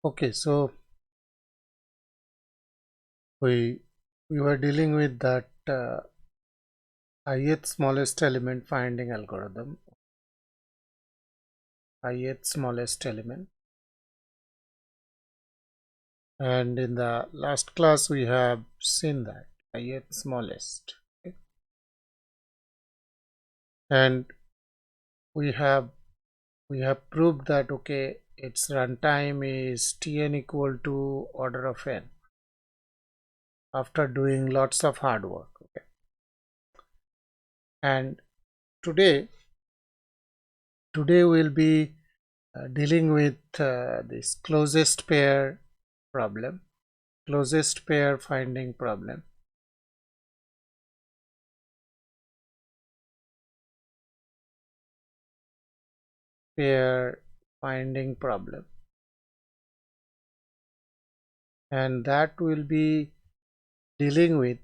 Okay, so we were dealing with that ith smallest element finding algorithm. Ith smallest element, and in the last class we have seen that ith smallest, okay? And we have proved that okay, its runtime is Tn equal to order of n after doing lots of hard work, okay? And today we'll be dealing with this closest pair problem, closest pair finding problem. Pair finding problem, and that will be dealing with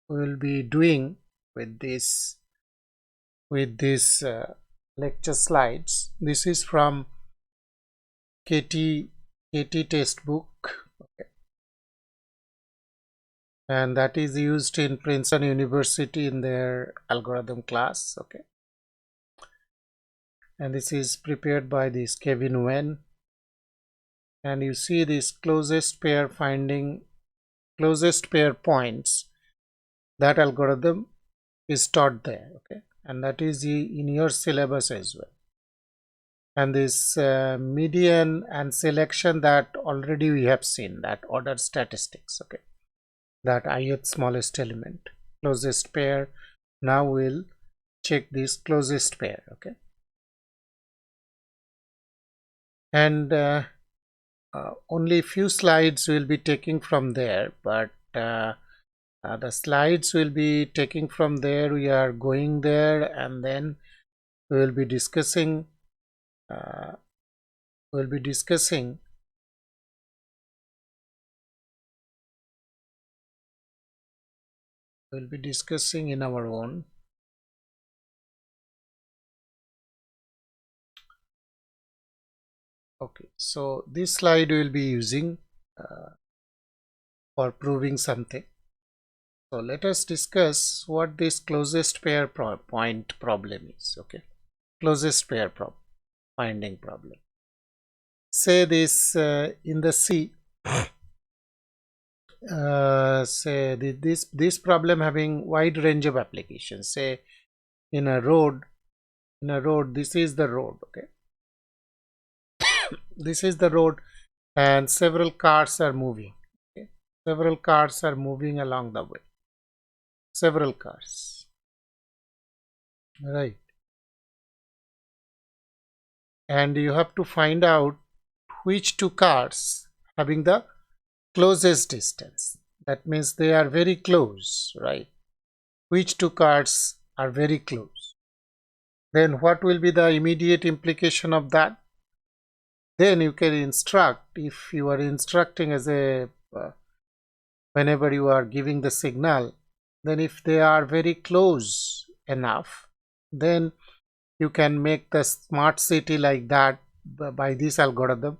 we'll be doing with this lecture slides. This is from KT textbook, okay, and that is used in Princeton University in their algorithm class, okay. And this is prepared by this Kevin Wen, and you see this closest pair finding, closest pair points, that algorithm is taught there, okay, and that is in your syllabus as well. And this median and selection, that already we have seen, that order statistics, okay, that ith smallest element, closest pair. Now we'll check this closest pair, okay. And only few slides will be taking from there, but the slides will be taking from there. We are going there, and then we will be discussing in our own. Okay, so this slide we will be using for proving something. So let us discuss what this closest pair point problem is, okay. Closest pair finding problem. Say this in the C, say this problem having wide range of applications. Say in a road, this is the road, okay. This is the road, and several cars are moving, okay? Several cars are moving along the way, several cars, right? And you have to find out which two cars having the closest distance. That means they are very close, right? Which two cars are very close? Then what will be the immediate implication of that? Then you can instruct, if you are instructing as a whenever you are giving the signal, then if they are very close enough, then you can make the smart city like that by this algorithm,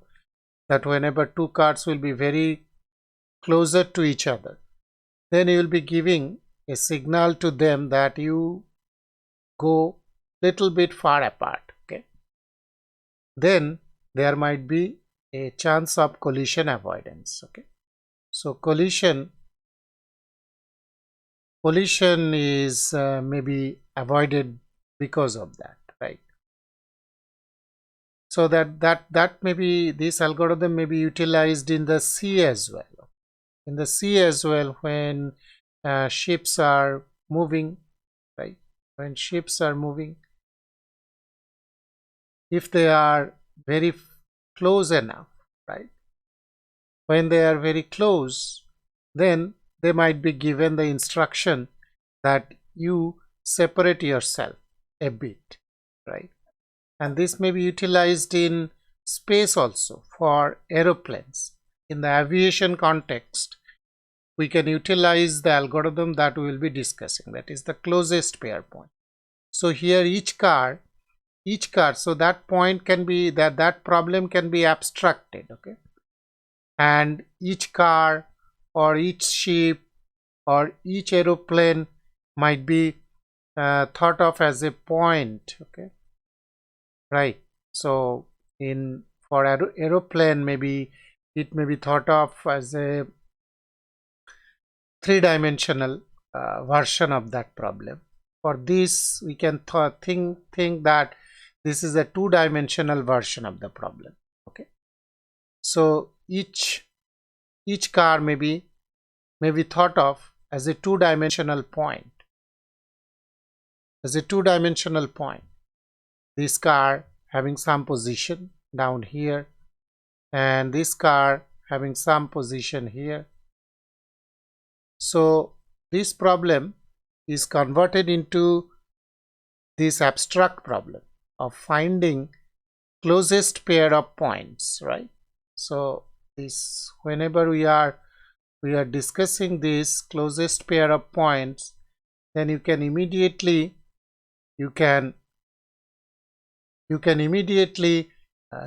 that whenever two cars will be very closer to each other, then you will be giving a signal to them that you go little bit far apart, okay. Then there might be a chance of collision avoidance, okay. So collision is maybe avoided because of that, right? So that maybe this algorithm may be utilized in the sea as well. In the sea as well, when ships are moving, right? When ships are moving, if they are very close enough, right? When they are very close, then they might be given the instruction that you separate yourself a bit, right? And this may be utilized in space also for aeroplanes. In the aviation context, we can utilize the algorithm that we will be discussing, that is the closest pair point. So here each car each card, so that point can be that problem can be abstracted, okay, and each car or each ship or each aeroplane might be thought of as a point, okay, right. So in for aeroplane, maybe it may be thought of as a three-dimensional version of that problem. For this, we can think that this is a two-dimensional version of the problem, okay. So each car may be thought of as a two-dimensional point, this car having some position down here and this car having some position here. So this problem is converted into this abstract problem of finding closest pair of points, right. So this, whenever we are discussing this closest pair of points, then you can immediately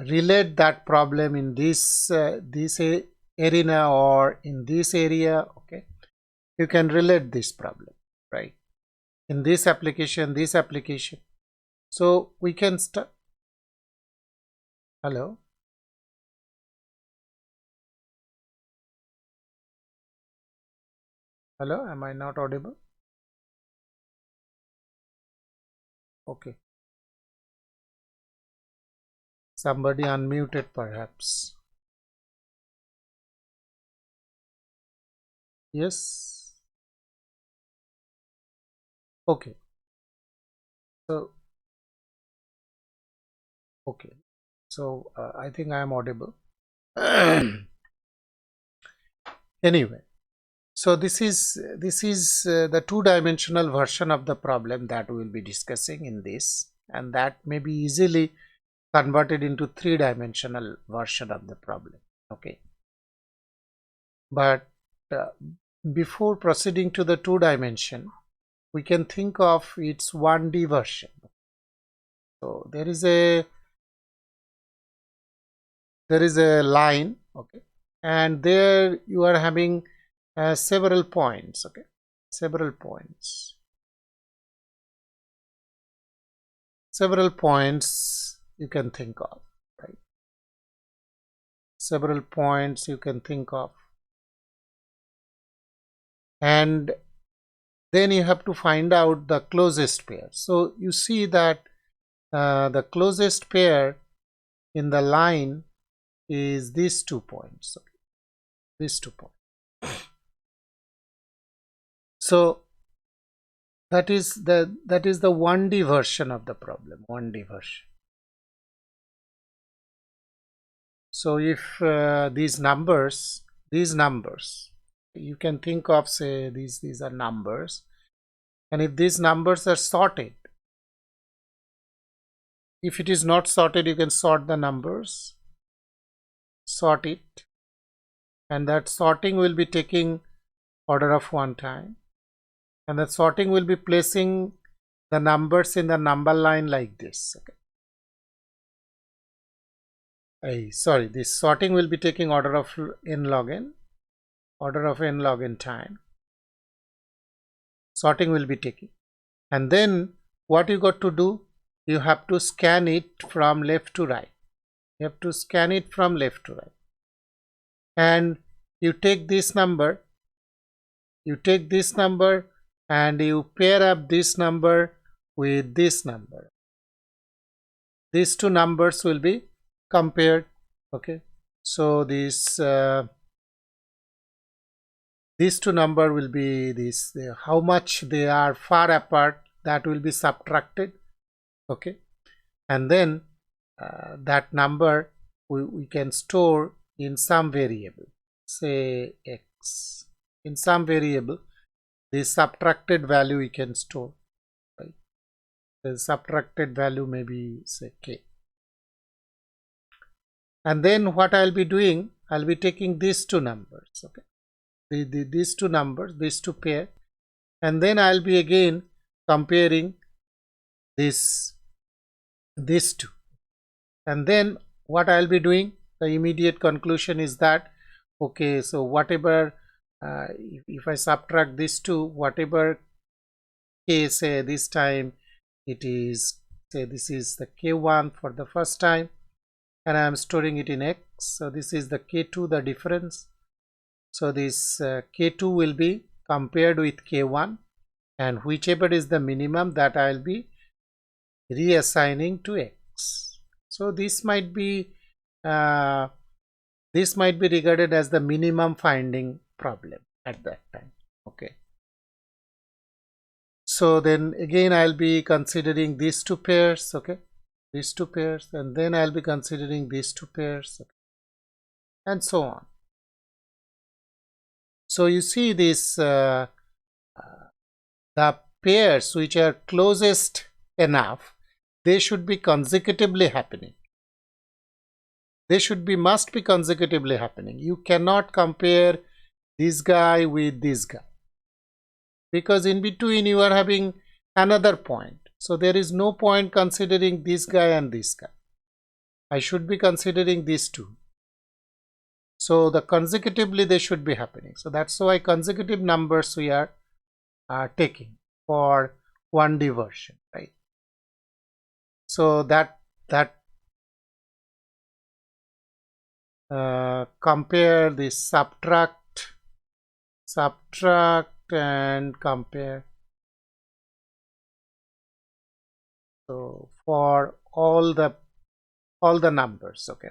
relate that problem in this arena or in this area, okay. You can relate this problem, right, in this application. So we can start. Hello, am I not audible? Okay, somebody unmuted perhaps. Yes, okay. So okay, so I think I am audible. Anyway, so this is the two-dimensional version of the problem that we will be discussing in this, and that may be easily converted into three-dimensional version of the problem, okay. But before proceeding to the two-dimension, we can think of its 1D version. So there is a line, okay, and there you are having several points, okay, several points you can think of, right, several points you can think of, and then you have to find out the closest pair. So you see that the closest pair in the line is these 2 points, okay, these 2 points. So that is the 1D version of the problem, 1D version. So if these numbers, you can think of, say, these are numbers, and if these numbers are sorted, if it is not sorted, you can sort the numbers, sort it, and that sorting will be taking order of 1 time, and that sorting will be placing the numbers in the number line like this, okay. Sorry, this sorting will be taking order of n log n time. Sorting will be taking, and then what you got to do, you have to scan it from left to right. You have to scan it from left to right, and you take this number, and you pair up this number with this number. These two numbers will be compared, okay. So this these two number will be this, how much they are far apart, that will be subtracted, okay, and then that number we can store in some variable, say x, in some variable. This subtracted value we can store, right. The subtracted value may be, say, k. And then what I'll be doing, I'll be taking these two numbers, okay, these two numbers, these two pair, and then I'll be again comparing this these two. And then what I'll be doing, the immediate conclusion is that, okay, so whatever, if I subtract these two, whatever k, say this time it is, say this is the k1 for the first time, and I am storing it in x, so this is the k2, the difference. So this k2 will be compared with k1, and whichever is the minimum, that I'll be reassigning to x. So this might be regarded as the minimum finding problem at that time. Okay. So then again I'll be considering these two pairs, okay, these two pairs, and then I'll be considering these two pairs, okay, and so on. So you see this, the pairs which are closest enough, they should be consecutively happening. They must be consecutively happening. You cannot compare this guy with this guy, because in between you are having another point. So there is no point considering this guy and this guy. I should be considering these two. So the consecutively they should be happening. So that's why consecutive numbers we are taking for 1D version, right? So that compare this, subtract and compare. So for all the numbers, okay,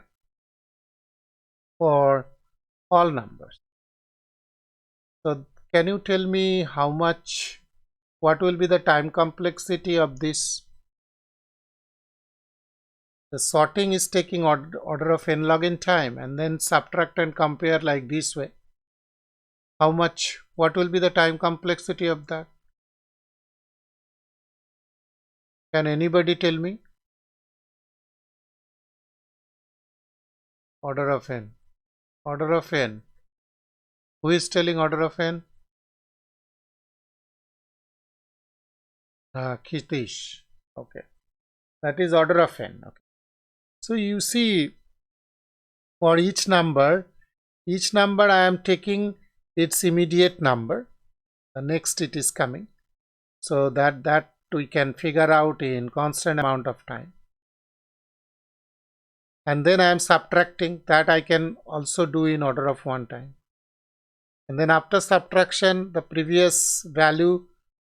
for all numbers. So can you tell me how much, what will be the time complexity of this? The sorting is taking order of n log n time, and then subtract and compare like this way. How much, what will be the time complexity of that? Can anybody tell me? Order of n. Order of n. Who is telling order of n? Kitish. Okay. That is order of n. Okay. So you see, for each number I am taking its immediate number. The next it is coming. So that we can figure out in constant amount of time. And then I am subtracting, that I can also do in order of 1 time. And then after subtraction, the previous value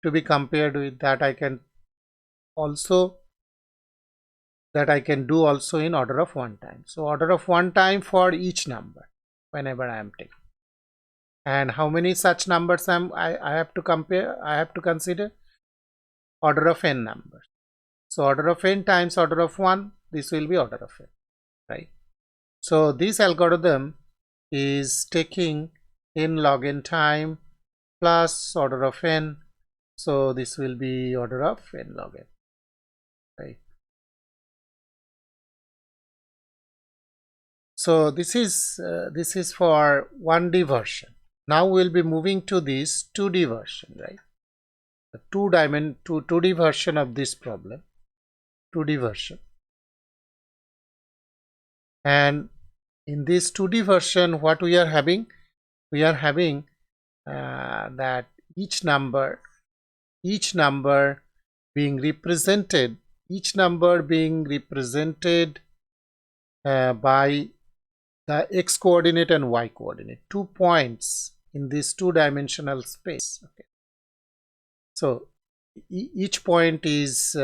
to be compared with, that I can do also in order of 1 time. So order of 1 time for each number whenever I am taking. And how many such numbers I have to compare? I have to consider order of n numbers. So order of n times order of 1, this will be order of n, right? So this algorithm is taking n log n time plus order of n. So this will be order of n log n, right? So this is for 1D version. Now we'll be moving to this 2D version, right? The 2D version of this problem, 2D version. And in this 2D version, what we are having? We are having that each number being represented by the x coordinate and y coordinate, 2 points in this 2-dimensional space. Okay. So each point is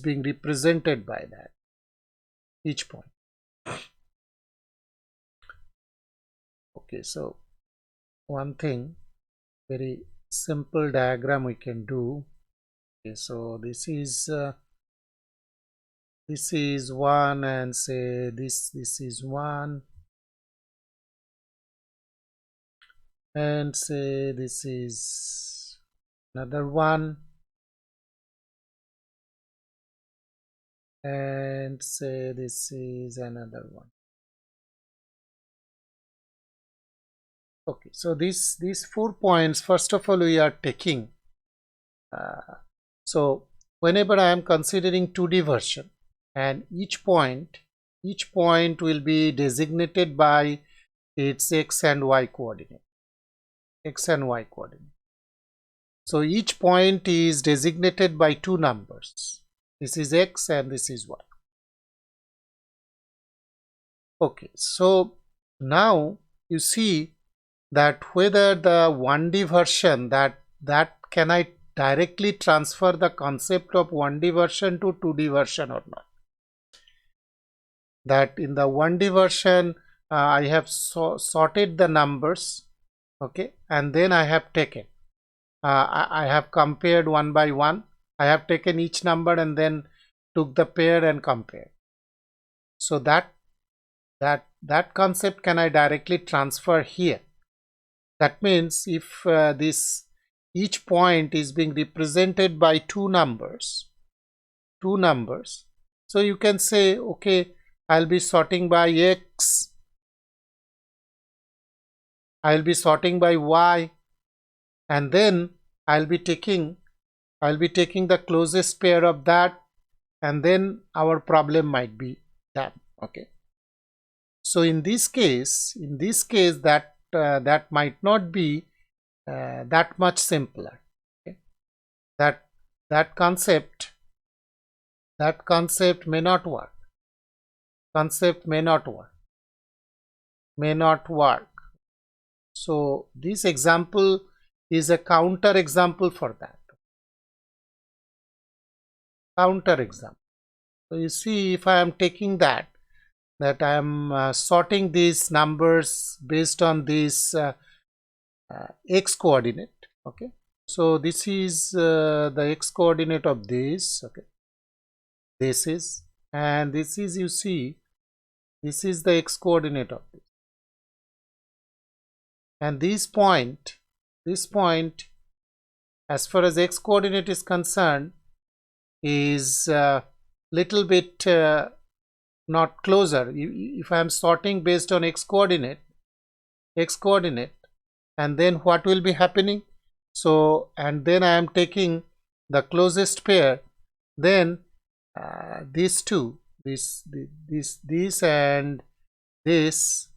being represented by that, each point. Okay, so one thing, very simple diagram we can do. Okay, so this is 1, and say this is 1, and say this is another 1, and say this is another 1. Okay, so these 4 points, first of all, we are taking. So whenever I am considering 2D version, and each point will be designated by its x and y coordinate. So each point is designated by two numbers. This is x and this is y. Okay, so now you see that whether the 1D version, that can I directly transfer the concept of 1D version to 2D version or not. That in the 1D version I have sorted the numbers, okay, and then I have taken I have compared one by one. I have taken each number and then took the pair and compared. So that concept can I directly transfer here. That means if each point is being represented by two numbers, so you can say, okay, I'll be sorting by x, I'll be sorting by y, and then I'll be taking the closest pair of that, and then our problem might be done. Okay, so in this case that might not be that much simpler. Okay? That concept may not work. May not work. So this example is a counter example for that. So you see, if I am taking that I am sorting these numbers based on this x coordinate. Okay, so this is the x coordinate of this. Okay, this is, and this is, you see, this is the x coordinate of this, and this point as far as x coordinate is concerned is little bit not closer. If I am sorting based on x coordinate, and then what will be happening? So, and then I am taking the closest pair, then these two, this and this,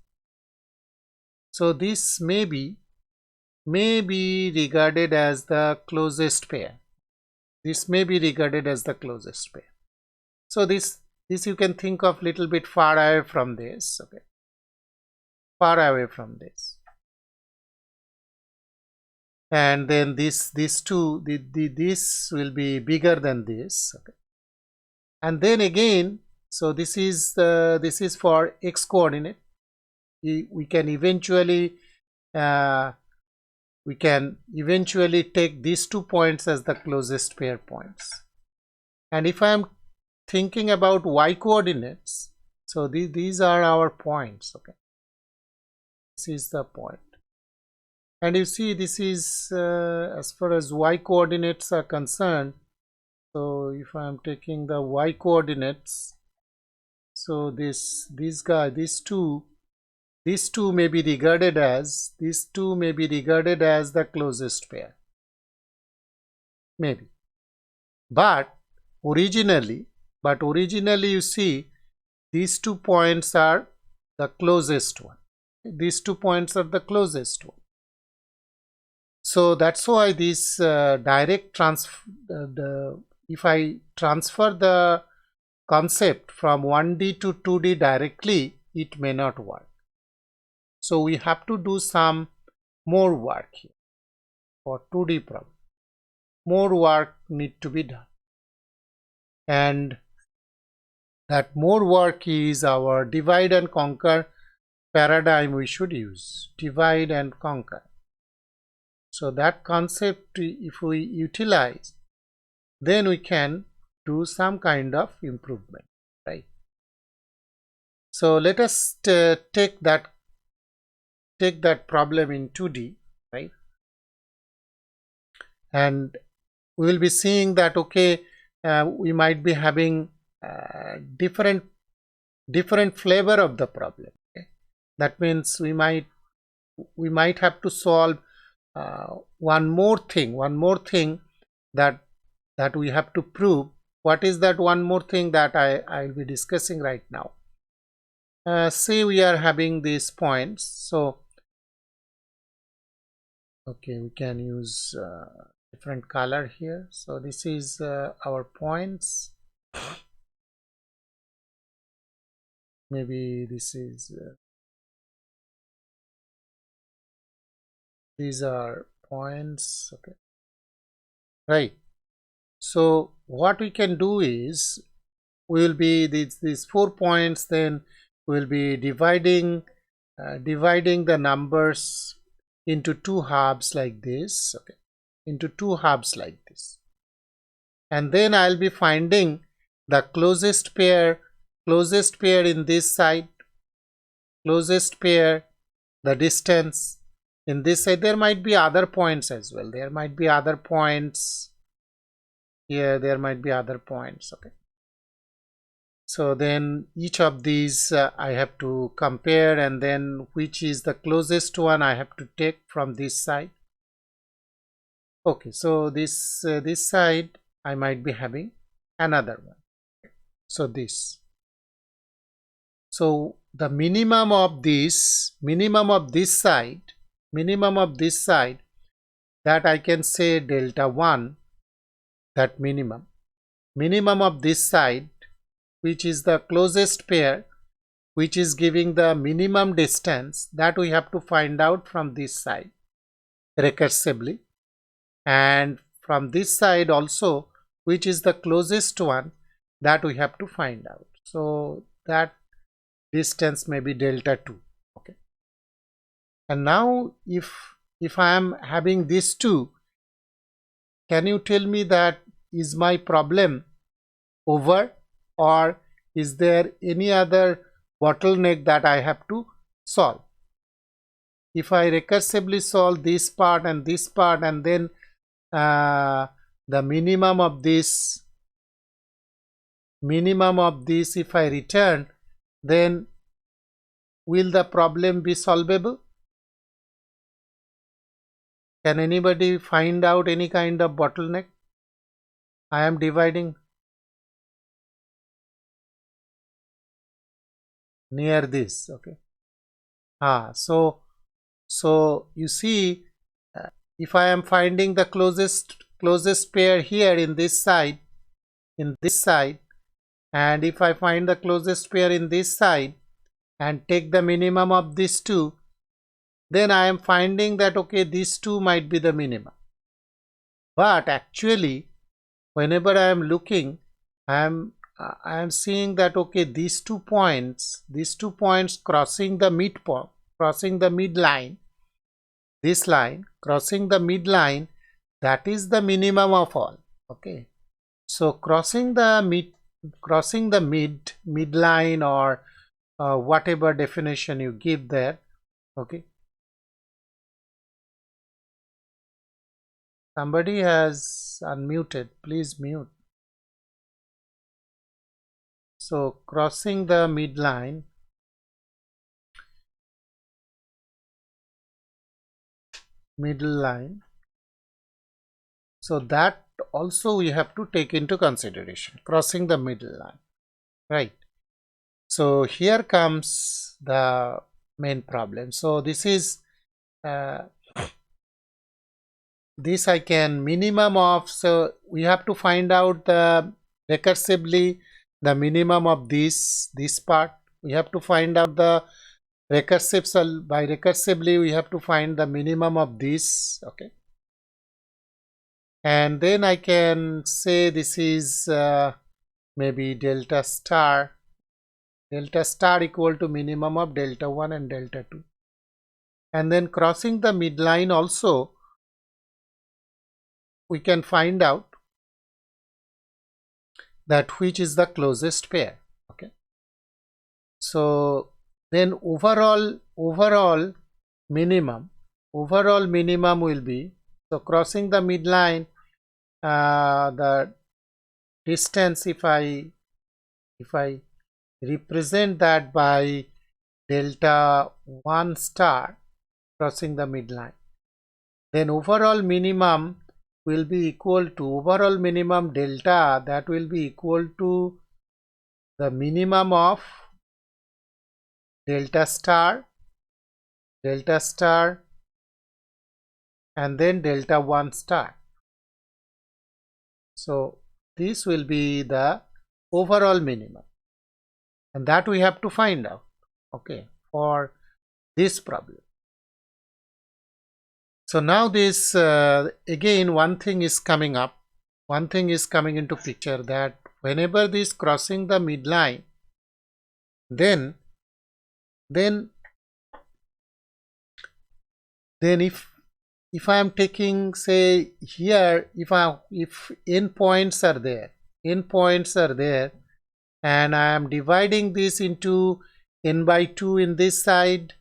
so this may be regarded as the closest pair. This may be regarded as the closest pair. So this you can think of little bit far away from this. Okay, far away from this, and then these two, this will be bigger than this. Okay, and then again, so this is for x coordinate. We can eventually take these 2 points as the closest pair points. And if I am thinking about y coordinates, so these are our points. Okay, this is the point, and you see, this is as far as y coordinates are concerned. So if I am taking the y coordinates, so these two may be regarded as the closest pair, maybe. But originally you see, these 2 points are the closest one. These 2 points are the closest one. So that's why this direct transfer, if I transfer the concept from 1D to 2D directly, it may not work. So we have to do some more work here. For 2D problem, more work need to be done, and that more work is our divide and conquer paradigm we should use. Divide and conquer. So that concept, if we utilize, then we can do some kind of improvement, right? So let us take that problem in 2D, right? And we will be seeing that, okay, we might be having different flavor of the problem. Okay? That means we might have to solve one more thing that we have to prove what is that one more thing that I'll be discussing right now. Say we are having these points, so okay, we can use different color here. So this is our points. Maybe this is these are points, okay, right? So what we can do is we will be these 4 points, then we will be dividing the numbers into 2 halves like this, okay, into 2 halves like this, and then I'll be finding the closest pair in this side, closest pair, the distance in this side. There might be other points as well, there might be other points here, there might be other points, okay. So then each of these I have to compare, and then which is the closest one I have to take from this side. Okay, so this side I might be having another one, so this. So the minimum of this side, that I can say delta 1, that minimum of this side, which is the closest pair, which is giving the minimum distance, that we have to find out from this side recursively, and from this side also, which is the closest one, that we have to find out. So that distance may be delta 2, okay. And now if I am having these two, can you tell me that is my problem over, or is there any other bottleneck that I have to solve? If I recursively solve this part and this part, and then the minimum of this if I return, then will the problem be solvable? Can anybody find out any kind of bottleneck? I am dividing near this, okay. So you see, if I am finding the closest pair here in this side, and if I find the closest pair in this side and take the minimum of these two, then I am finding that okay, these two might be the minimum. But actually, whenever I am looking, I am seeing that okay, these 2 points crossing the midpoint, crossing the midline, this line crossing the midline, that is the minimum of all, okay. So crossing the midline, or whatever definition you give there, okay. Somebody has unmuted, please mute. So crossing the midline, middle line, so that also we have to take into consideration, crossing the middle line, right? So here comes the main problem. So this is this I can minimum of, so we have to find out the recursively the minimum of this part. We have to find out the recursively we have to find the minimum of this, okay. And then I can say this is maybe delta star equal to minimum of delta 1 and delta 2. And then crossing the midline also, we can find out that which is the closest pair, okay. So then overall minimum will be, so crossing the midline, the distance, if I represent that by delta 1 star crossing the midline, then overall minimum will be equal to overall minimum delta, that will be equal to the minimum of delta star, and then delta 1 star. So this will be the overall minimum, and that we have to find out, okay, for this problem. So now this again one thing is coming up, one thing is coming into picture, that whenever this crossing the midline, then if I am taking, say here, if n points are there, and I am dividing this into n by 2 in this side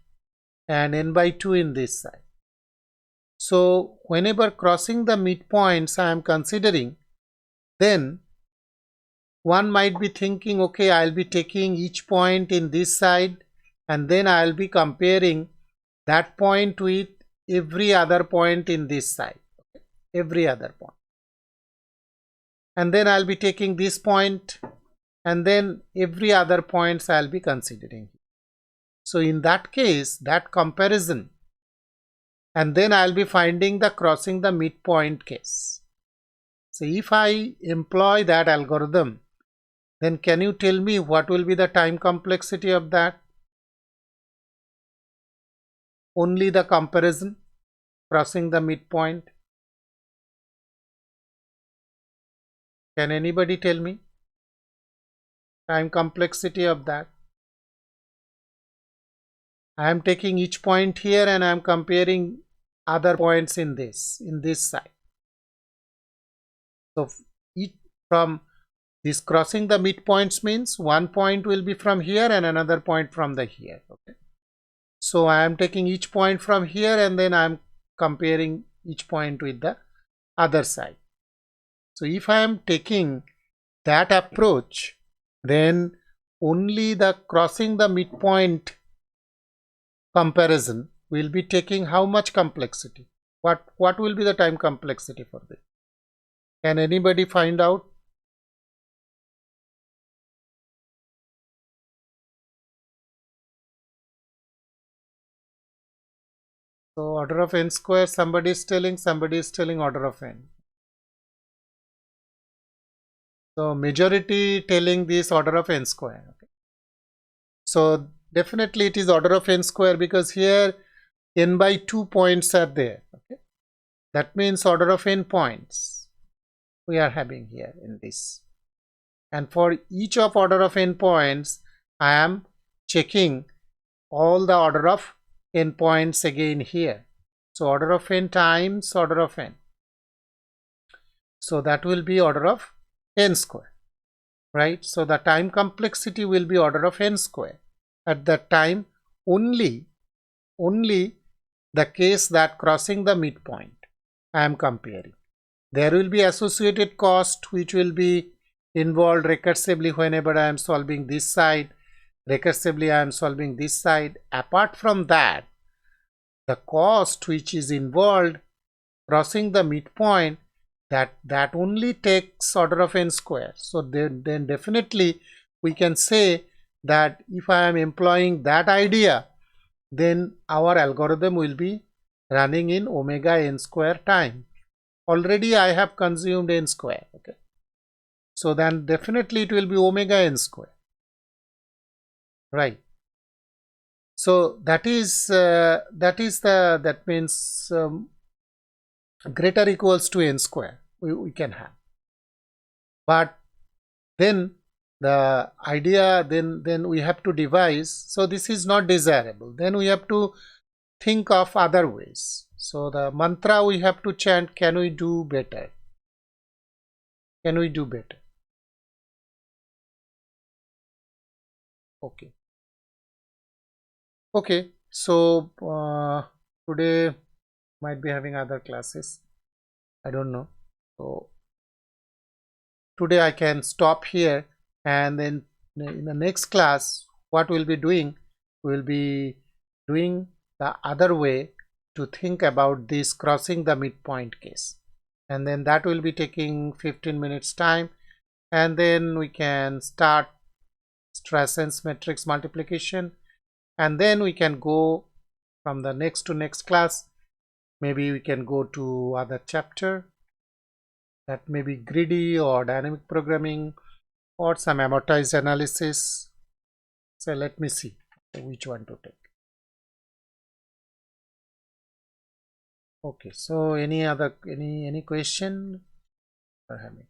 and n by 2 in this side. So whenever crossing the midpoints I am considering, then one might be thinking, okay, I'll be taking each point in this side and then I'll be comparing that point with every other point in this side, okay, every other point. And then I'll be taking this point and then every other points I'll be considering. So in that case, that comparison, and then I'll be finding the crossing the midpoint case. So if I employ that algorithm, then can you tell me what will be the time complexity of that? Only the comparison, crossing the midpoint. Can anybody tell me time complexity of that? I am taking each point here and I am comparing other points in this side. So from this crossing the midpoints means one point will be from here and another point from the here. Okay. So I am taking each point from here and then I am comparing each point with the other side. So if I am taking that approach, then only the crossing the midpoint comparison will be taking how much complexity? What will be the time complexity for this? Can anybody find out? So order of n square, somebody is telling order of n. So majority telling this order of n square. Okay. So definitely it is order of n square because here n by 2 points are there. Okay. That means order of n points we are having here in this. And for each of order of n points, I am checking all the order of n points again here. So order of n times order of n. So that will be order of n square, right? So the time complexity will be order of n square. At that time, only the case that crossing the midpoint I am comparing. There will be associated cost which will be involved recursively whenever I am solving this side. Recursively I am solving this side. Apart from that, the cost which is involved crossing the midpoint, that only takes order of n square. So then definitely we can say that if I am employing that idea, then our algorithm will be running in omega n square time. Already I have consumed n square. Okay. So then definitely it will be omega n square. Right. So that means greater or equals to n square we can have. But then the idea then we have to devise. So this is not desirable. Then we have to think of other ways. So the mantra we have to chant, can we do better? Can we do better? Okay. Okay. So today might be having other classes. I don't know. So today I can stop here, and then in the next class what we'll be doing, we'll be doing the other way to think about this crossing the midpoint case. and then that will be taking 15 minutes time, and then we can start Strassen's matrix multiplication, and then we can go from the next to next class. Maybe we can go to other chapter, that may be greedy or dynamic programming or some amortized analysis. So let me see which one to take. Okay, so any question are having?